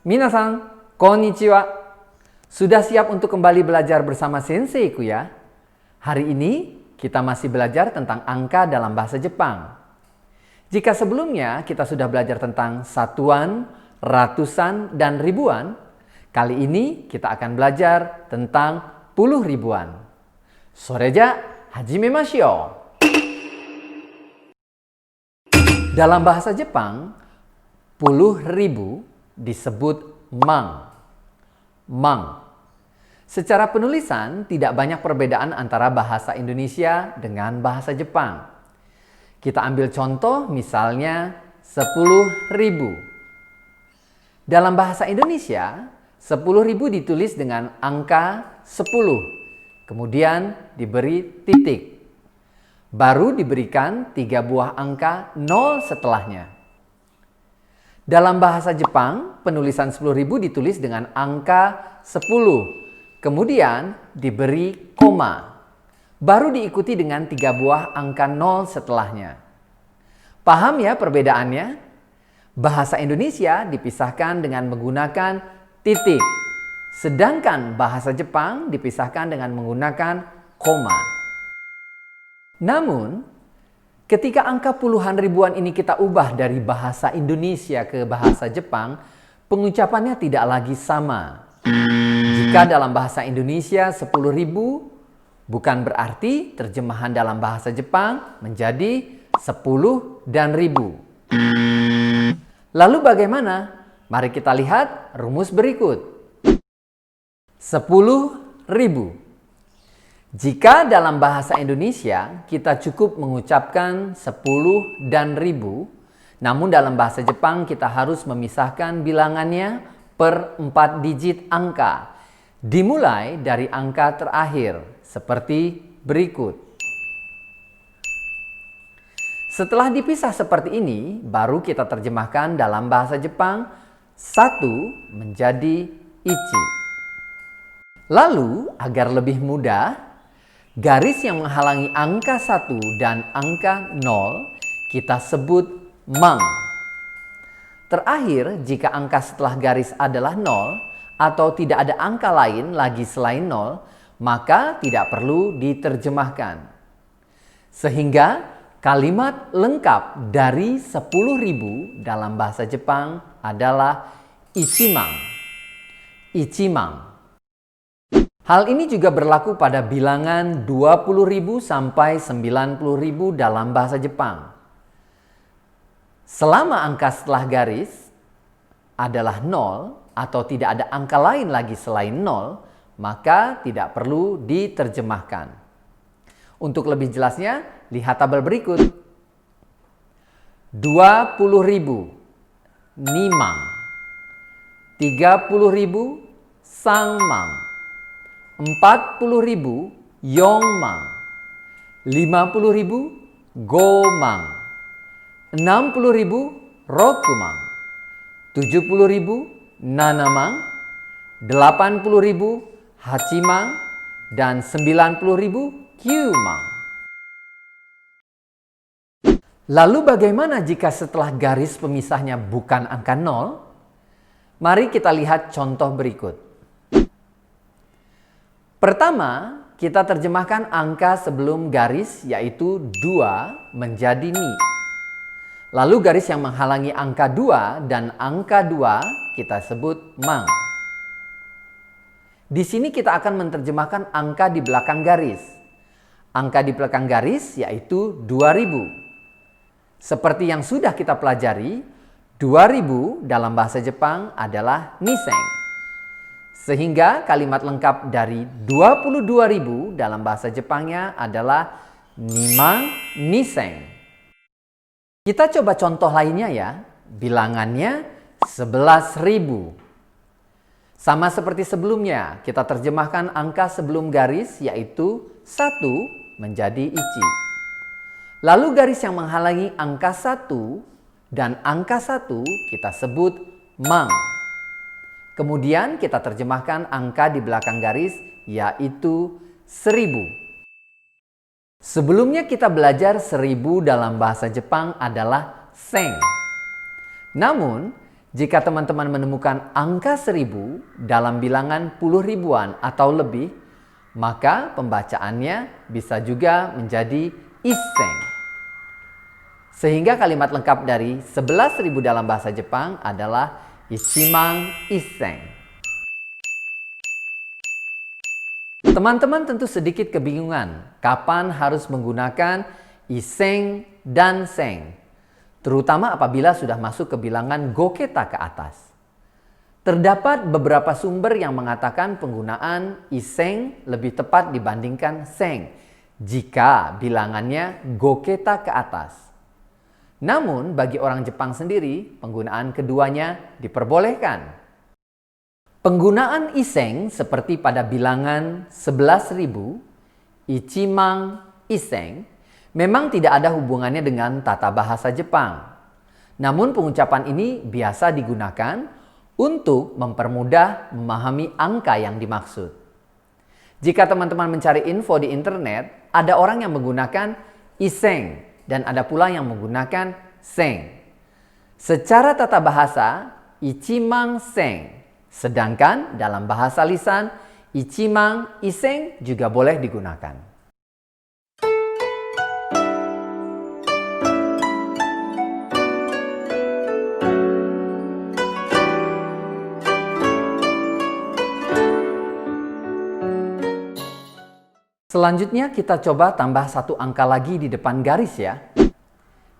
Minasan, konnichiwa. Sudah siap untuk kembali belajar bersama senseiku ya? Hari ini kita masih belajar tentang angka dalam bahasa Jepang. Jika sebelumnya kita sudah belajar tentang satuan, ratusan, dan ribuan, kali ini kita akan belajar tentang puluh ribuan. Soreja, hajimemashou. Dalam bahasa Jepang, puluh ribu disebut mang. Mang. Secara penulisan, tidak banyak perbedaan antara bahasa Indonesia dengan bahasa Jepang. Kita ambil contoh misalnya 10.000. Dalam bahasa Indonesia, 10.000 ditulis dengan angka 10, kemudian diberi titik. Baru diberikan 3 buah angka 0 setelahnya. Dalam bahasa Jepang, penulisan 10.000 ditulis dengan angka 10, kemudian diberi koma. Baru diikuti dengan 3 buah angka 0 setelahnya. Paham ya perbedaannya? Bahasa Indonesia dipisahkan dengan menggunakan titik, sedangkan bahasa Jepang dipisahkan dengan menggunakan koma. Namun, ketika angka puluhan ribuan ini kita ubah dari bahasa Indonesia ke bahasa Jepang, pengucapannya tidak lagi sama. Jika dalam bahasa Indonesia 10.000, bukan berarti terjemahan dalam bahasa Jepang menjadi 10 dan 1000. Lalu bagaimana? Mari kita lihat rumus berikut. 10.000. Jika dalam bahasa Indonesia kita cukup mengucapkan 10 dan 1000, namun dalam bahasa Jepang kita harus memisahkan bilangannya per 4 digit angka, dimulai dari angka terakhir, seperti berikut. Setelah dipisah seperti ini, baru kita terjemahkan dalam bahasa Jepang 1 menjadi ichi. Lalu, agar lebih mudah, garis yang menghalangi angka 1 dan angka 0 kita sebut mang. Terakhir, jika angka setelah garis adalah 0 atau tidak ada angka lain lagi selain 0, maka tidak perlu diterjemahkan. Sehingga kalimat lengkap dari 10.000 dalam bahasa Jepang adalah ichimang. Ichimang. Hal ini juga berlaku pada bilangan 20.000 sampai 90.000 dalam bahasa Jepang. Selama angka setelah garis adalah 0 atau tidak ada angka lain lagi selain 0, maka tidak perlu diterjemahkan. Untuk lebih jelasnya, lihat tabel berikut. 20.000 nimang, 30.000 sangmang, 40.000 yongmang, 50.000 gomang, 60.000 rokumang, 70.000 nanamang, 80.000 hachimang, dan 90.000 kyumang. Lalu bagaimana jika setelah garis pemisahnya bukan angka 0? Mari kita lihat contoh berikut. Pertama, kita terjemahkan angka sebelum garis yaitu 2 menjadi ni. Lalu garis yang menghalangi angka 2 dan angka 2 kita sebut mang. Di sini kita akan menerjemahkan angka di belakang garis. Angka di belakang garis yaitu 2000. Seperti yang sudah kita pelajari, 2000 dalam bahasa Jepang adalah niseng. Sehingga kalimat lengkap dari 22.000 dalam bahasa Jepangnya adalah nimang niseng. Kita coba contoh lainnya ya. Bilangannya 11.000. Sama seperti sebelumnya, kita terjemahkan angka sebelum garis yaitu 1 menjadi ichi. Lalu garis yang menghalangi angka 1 dan angka 1 kita sebut mang. Kemudian kita terjemahkan angka di belakang garis yaitu 1000. Sebelumnya kita belajar 1000 dalam bahasa Jepang adalah seng. Namun, Jika teman-teman menemukan angka 1000 dalam bilangan puluh ribuan atau lebih, maka pembacaannya bisa juga menjadi iseng. Sehingga kalimat lengkap dari 11.000 dalam bahasa Jepang adalah ichimang iseng. Teman-teman tentu sedikit kebingungan kapan harus menggunakan iseng dan seng, terutama apabila sudah masuk ke bilangan goketa ke atas. Terdapat beberapa sumber yang mengatakan penggunaan iseng lebih tepat dibandingkan seng jika bilangannya goketa ke atas. Namun bagi orang Jepang sendiri, penggunaan keduanya diperbolehkan. Penggunaan iseng seperti pada bilangan 11.000, ichimang iseng, memang tidak ada hubungannya dengan tata bahasa Jepang. Namun pengucapan ini biasa digunakan untuk mempermudah memahami angka yang dimaksud. Jika teman-teman mencari info di internet, ada orang yang menggunakan iseng dan ada pula yang menggunakan seng. Secara tata bahasa, ichimang seng. Sedangkan dalam bahasa lisan, ichimang iseng juga boleh digunakan. Selanjutnya kita coba tambah satu angka lagi di depan garis ya.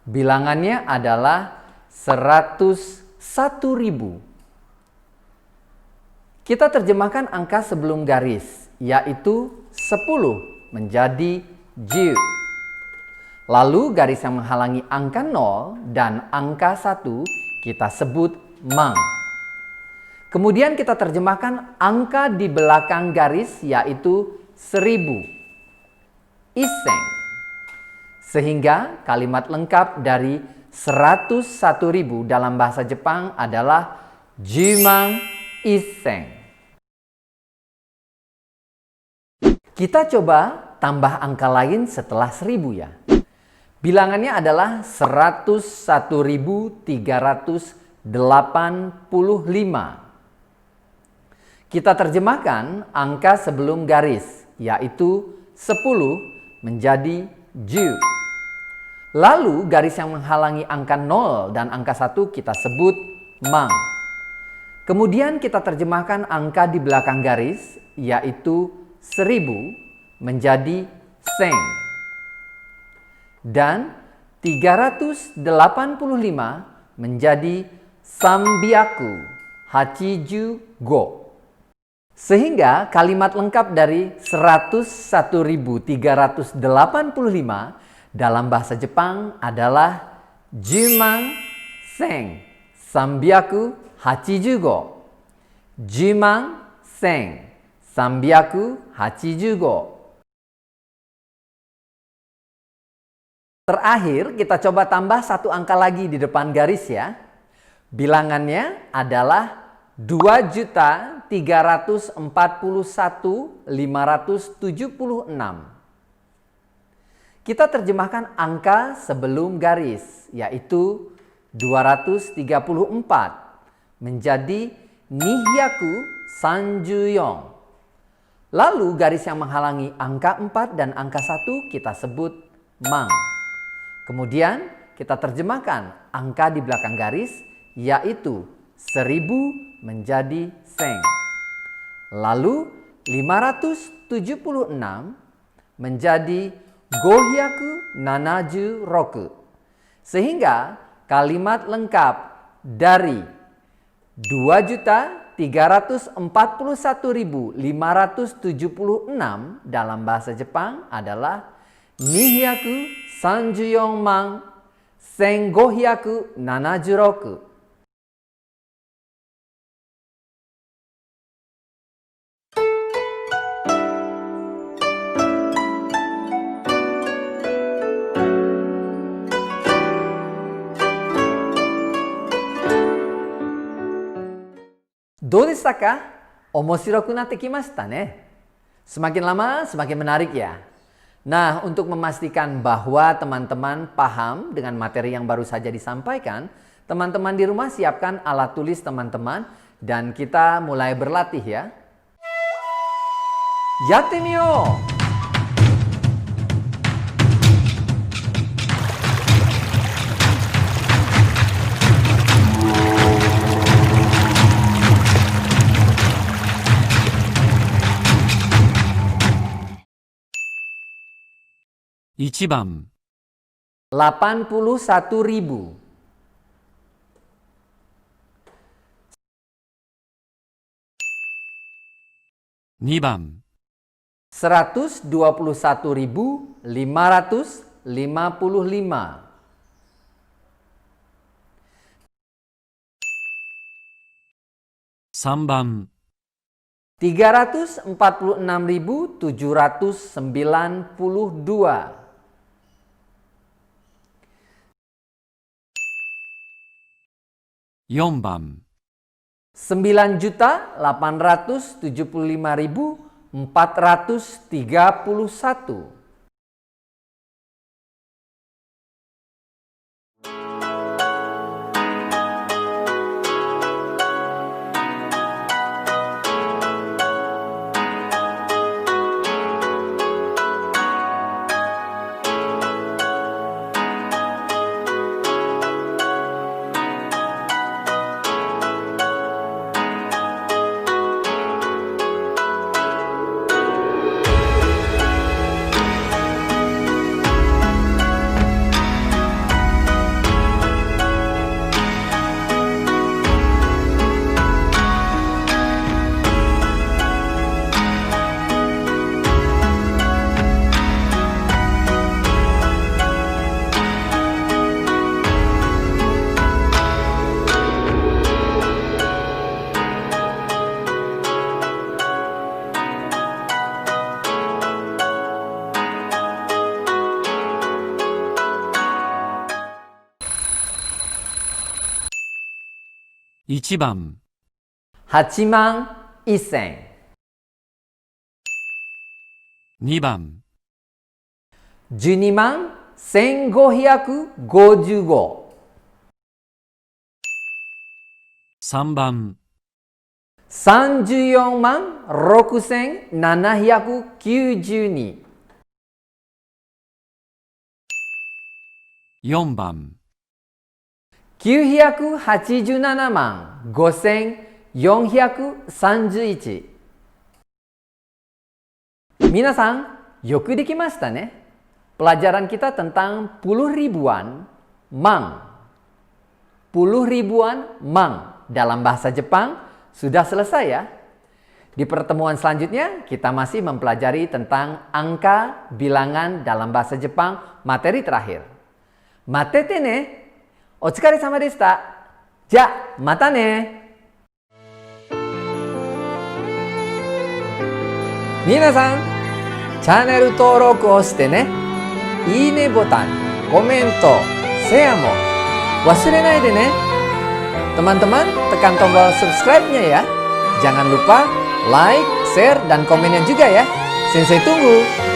Bilangannya adalah 101.000. Kita terjemahkan angka sebelum garis, yaitu 10 menjadi jiu. Lalu garis yang menghalangi angka 0 dan angka 1 kita sebut mang. Kemudian kita terjemahkan angka di belakang garis, yaitu 1000. Iseng. Sehingga kalimat lengkap dari 101.000 dalam bahasa Jepang adalah jumang iseng. Kita coba tambah angka lain setelah 1000 ya. Bilangannya adalah 101.385. Kita terjemahkan angka sebelum garis, yaitu 10 menjadi ju. Lalu garis yang menghalangi angka 0 dan angka 1 kita sebut mang. Kemudian kita terjemahkan angka di belakang garis, yaitu 1000 menjadi seng. Dan 385 menjadi sambiaku hachiju go. Sehingga kalimat lengkap dari 101.385 dalam bahasa Jepang adalah jumang seng sambiaku hachijugo. Jumang seng sambiaku hachijugo. Terakhir kita coba tambah satu angka lagi di depan garis ya. Bilangannya adalah 2.341.576. Kita terjemahkan angka sebelum garis, yaitu 234 menjadi nihyaku sanjuyong. Lalu garis yang menghalangi angka 4 dan angka 1 kita sebut mang. Kemudian kita terjemahkan angka di belakang garis, yaitu 1000 menjadi seng. Lalu 576 menjadi gohyaku nanaju roku. Sehingga kalimat lengkap dari 2.341.576 dalam bahasa Jepang adalah nihyaku sanjuyong mang sengohyaku nanajuroku. Dodeshita ka? Omoshiroku natte kimashita ne? Semakin lama semakin menarik ya. Nah, untuk memastikan bahwa teman-teman paham dengan materi yang baru saja disampaikan, Teman-teman di rumah siapkan alat tulis teman-teman dan kita mulai berlatih ya. Yatte miyou! Ichiban 81.000. 2番 121.555. 3番 346.792. 4番 9.875.431. 1番 81,000. 2番 12,1555. 3番 34,6792. 4番 987万5431. 皆さん、よくできましたね。Pelajaran kita tentang puluh ribuan mang. Puluh ribuan mang dalam bahasa Jepang sudah selesai ya. Di pertemuan selanjutnya kita masih mempelajari tentang angka bilangan dalam bahasa Jepang materi terakhir. Matete ne. お疲れ様でした。じゃあ、またね。皆さん、チャンネル登録をしてね。いいねボタン、コメント、シェアも忘れないでね。Teman-teman, tekan tombol subscribe-nya ya. Jangan lupa like, share, dan komennya juga ya. Sensei tunggu.